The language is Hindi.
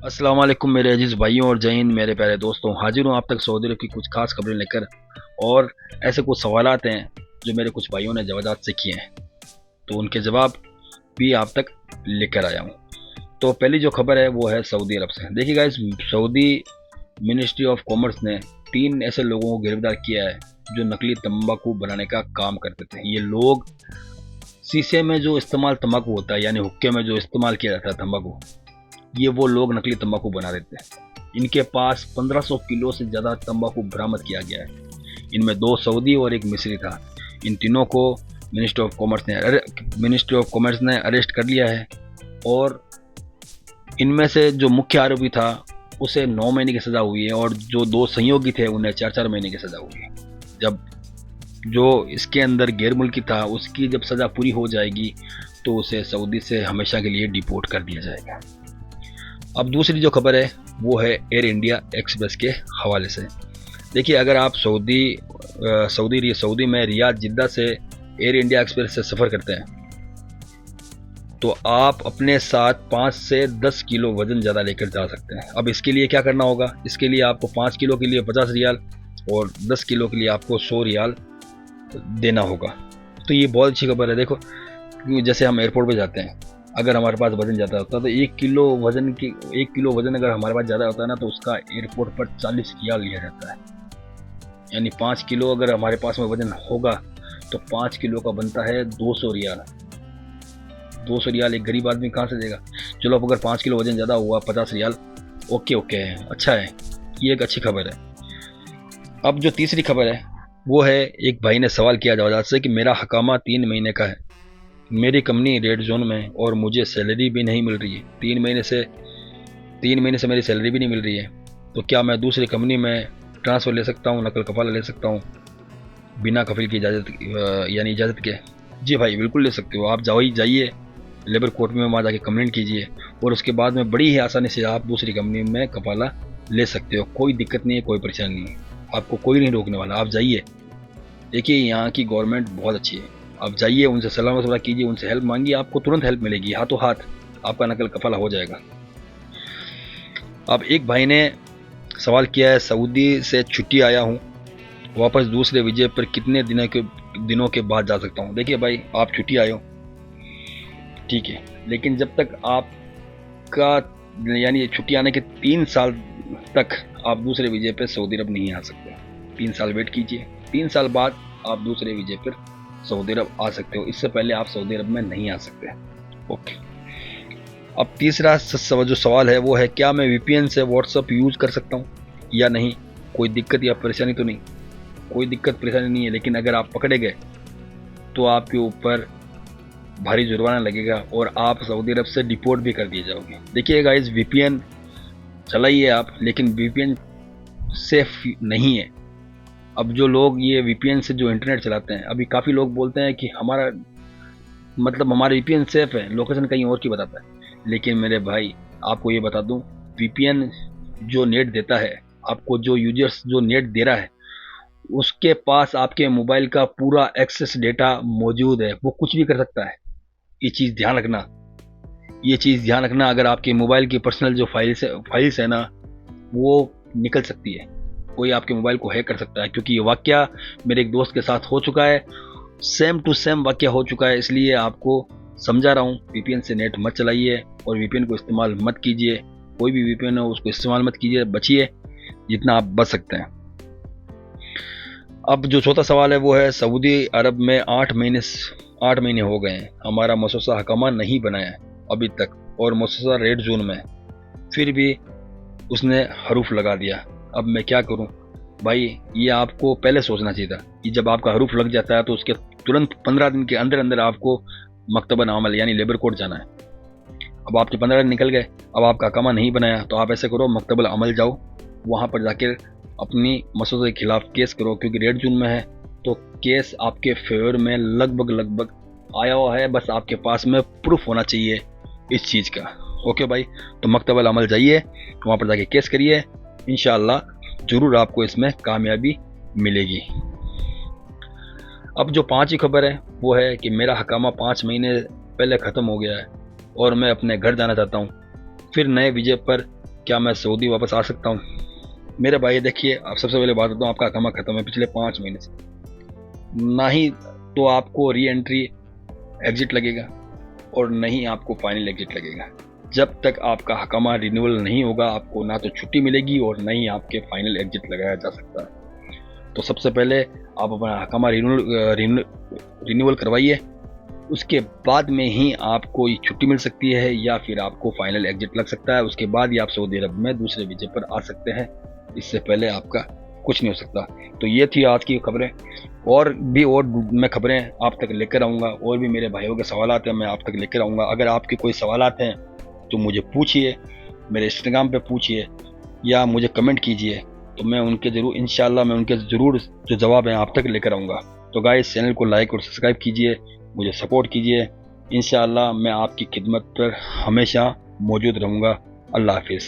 अस्सलाम वालेकुम मेरे अजीज़ भाइयों और जय हिंद मेरे प्यारे दोस्तों। हाजिर हूँ आप तक सऊदी अरब की कुछ खास खबरें लेकर, और ऐसे कुछ सवालात हैं जो मेरे कुछ भाइयों ने जवाबात से किए हैं, तो उनके जवाब भी आप तक लेकर आया हूँ। तो पहली जो खबर है वो है सऊदी अरब से। देखिए guys, Saudi ministry of commerce ने 3 ऐसे लोगों को गिरफ्तार किया है जो नकली तंबाकू बनाने का काम करते थे। ये लोग शीशे में जो इस्तेमाल तंबाकू होता है, यानी हुक्के में जो इस्तेमाल किया जाता है तंबाकू, ये वो लोग नकली तंबाकू बना देते हैं। इनके पास 1500 किलो से ज़्यादा तंबाकू बरामद किया गया है। इनमें 2 सऊदी और 1 मिस्री था। इन तीनों को मिनिस्ट्री ऑफ कॉमर्स ने अरेस्ट कर लिया है, और इनमें से जो मुख्य आरोपी था उसे 9 महीने की सज़ा हुई है, और जो 2 सहयोगी थे उन्हें 4-4 महीने की सज़ा हुई है। जब जो इसके अंदर गैर मुल्की था उसकी जब सज़ा पूरी हो जाएगी तो उसे सऊदी से हमेशा के लिए डिपोर्ट कर दिया जाएगा। अब दूसरी जो खबर है वो है एयर इंडिया एक्सप्रेस के हवाले से। देखिए, अगर आप सऊदी में रियाद जिद्दा से एयर इंडिया एक्सप्रेस से सफ़र करते हैं तो आप अपने साथ 5 से 10 किलो वज़न ज़्यादा लेकर जा सकते हैं। अब इसके लिए क्या करना होगा? इसके लिए आपको 5 किलो के लिए 50 रियाल और 10 किलो के लिए आपको 100 रियाल देना होगा। तो ये बहुत अच्छी खबर है। देखो, जैसे हम एयरपोर्ट पे जाते हैं, अगर हमारे पास वज़न ज़्यादा होता है तो 1 किलो वज़न अगर हमारे पास ज़्यादा होता है ना, तो उसका एयरपोर्ट पर 40 रियाल लिया जाता है। यानी 5 किलो अगर हमारे पास में वज़न होगा तो 5 किलो का बनता है 200 रियाल। 200 रियाल एक गरीब आदमी कहाँ से देगा? चलो, अब अगर 5 किलो वज़न ज़्यादा हुआ, 50 रियाल, ओके है, अच्छा है, ये एक अच्छी खबर है। अब जो तीसरी खबर है वो है, एक भाई ने सवाल किया जवाब से कि मेरा हकामा 3 महीने का है, मेरी कंपनी रेड जोन में और मुझे सैलरी भी नहीं मिल रही है। 3 महीने से मेरी सैलरी भी नहीं मिल रही है, तो क्या मैं दूसरी कंपनी में ट्रांसफ़र ले सकता हूँ, नकल कफाला ले सकता हूँ बिना कफील की इजाज़त के? जी भाई, बिल्कुल ले सकते हो। आप जाइए लेबर कोर्ट में, वहाँ जाके कंप्लेंट कीजिए, और उसके बाद में बड़ी ही आसानी से आप दूसरी कंपनी में कफाला ले सकते हो। कोई दिक्कत नहीं है, कोई परेशानी नहीं है, आपको कोई नहीं रोकने वाला। आप जाइए, देखिए यहाँ की गवर्नमेंट बहुत अच्छी है। आप जाइए, उनसे सलाह मशवरा कीजिए, उनसे हेल्प मांगिए, आपको तुरंत हेल्प मिलेगी, हाथों हाथ आपका नकल कफाला हो जाएगा। अब एक भाई ने सवाल किया है, सऊदी से छुट्टी आया हूँ, वापस दूसरे वीज़े पर कितने दिनों के बाद जा सकता हूँ? देखिए भाई, आप छुट्टी आए हो, ठीक है, लेकिन जब तक आपका यानी छुट्टी आने के 3 साल तक आप दूसरे वीज़े पर सऊदी अरब नहीं आ सकते। 3 साल वेट कीजिए, 3 साल बाद आप दूसरे वीज़े पर सऊदी अरब आ सकते हो। इससे पहले आप सऊदी अरब में नहीं आ सकते। ओके। अब तीसरा जो सवाल है वो है, क्या मैं वीपीएन से व्हाट्सअप यूज़ कर सकता हूँ या नहीं? कोई दिक्कत या परेशानी तो नहीं? कोई दिक्कत परेशानी नहीं है, लेकिन अगर आप पकड़े गए तो आपके ऊपर भारी जुर्माना लगेगा और आप सऊदी अरब से डिपोर्ट भी कर दिए जाओगे। देखिए गाइस, वीपीएन चलाइए आप, लेकिन वीपीएन सेफ नहीं है। अब जो लोग ये वीपीएन से जो इंटरनेट चलाते हैं, अभी काफ़ी लोग बोलते हैं कि हमारा वीपीएन सेफ है, लोकेशन कहीं और की बताता है। लेकिन मेरे भाई, आपको ये बता दूं, वीपीएन जो नेट देता है, आपको जो यूजर्स जो नेट दे रहा है, उसके पास आपके मोबाइल का पूरा एक्सेस डेटा मौजूद है, वो कुछ भी कर सकता है। ये चीज़ ध्यान रखना, अगर आपके मोबाइल की पर्सनल जो फाइल्स है ना, वो निकल सकती है, कोई आपके मोबाइल को हैक कर सकता है। क्योंकि ये वाकया मेरे एक दोस्त के साथ हो चुका है, सेम टू सेम वाकया हो चुका है। इसलिए आपको समझा रहा हूँ, वीपीएन से नेट मत चलाइए और वीपीएन को इस्तेमाल मत कीजिए। कोई भी वीपीएन हो उसको इस्तेमाल मत कीजिए, बचिए जितना आप बच सकते हैं। अब जो चौथा सवाल है वो है, सऊदी अरब में 8 महीने हो गए हैं, हमारा मौसूसा हकामा नहीं बनाया है अभी तक, और मौसूसा रेड जोन में, फिर भी उसने हरूफ लगा दिया। अब मैं क्या करूं? भाई, ये आपको पहले सोचना चाहिए था कि जब आपका हरूफ लग जाता है तो उसके तुरंत 15 दिन के अंदर अंदर आपको मकतबन अमल यानी लेबर कोर्ट जाना है। अब आपके 15 दिन निकल गए, अब आपका हकामा नहीं बनाया, तो आप ऐसे करो, मकतबल अमल जाओ, वहाँ पर जाकर अपनी मसूदे के खिलाफ केस करो, क्योंकि रेड जोन में है तो केस आपके फेवर में लगभग आया हुआ है। बस आपके पास में प्रूफ होना चाहिए इस चीज़ का। ओके भाई, तो मकतबल अमल जाइए, वहाँ पर जाके केस करिए, इंशाअल्लाह ज़रूर आपको इसमें कामयाबी मिलेगी। अब जो 5वीं खबर है वो है कि मेरा हकामा 5 महीने पहले ख़त्म हो गया है और मैं अपने घर जाना चाहता हूँ। फिर नए वीज़े पर क्या मैं सऊदी वापस आ सकता हूँ? मेरे भाई देखिए, आप सबसे पहले बात करता हूँ, आपका हकामा ख़त्म है पिछले 5 महीने से, ना ही तो आपको री एंट्री एग्जिट लगेगा और नहीं आपको फाइनल एग्जिट लगेगा। जब तक आपका हकामा रिन्यूअल नहीं होगा, आपको ना तो छुट्टी मिलेगी और ना ही आपके फाइनल एग्जिट लगाया जा सकता है। तो सबसे पहले आप अपना हकामा रिन्यूअल करवाइए, उसके बाद में ही आपको ये छुट्टी मिल सकती है या फिर आपको फाइनल एग्जिट लग सकता है। उसके बाद ही आप सऊदी अरब में दूसरे वीज़े पर आ सकते हैं, इससे पहले आपका कुछ नहीं हो सकता। तो ये थी आज की खबरें, और मैं खबरें आप तक लेकर आऊँगा, और भी मेरे भाइयों के सवालात हैं मैं आप तक लेकर आऊँगा। अगर आपके कोई सवालात हैं तो मुझे पूछिए, मेरे इंस्टाग्राम पे पूछिए या मुझे कमेंट कीजिए, तो मैं उनके ज़रूर इंशाल्लाह मैं उनके ज़रूर जो जवाब हैं आप तक लेकर आऊँगा। तो गाइस, चैनल को लाइक और सब्सक्राइब कीजिए, मुझे सपोर्ट कीजिए। इंशाल्लाह मैं आपकी खिदमत पर हमेशा मौजूद रहूँगा। अल्लाह हाफिज़।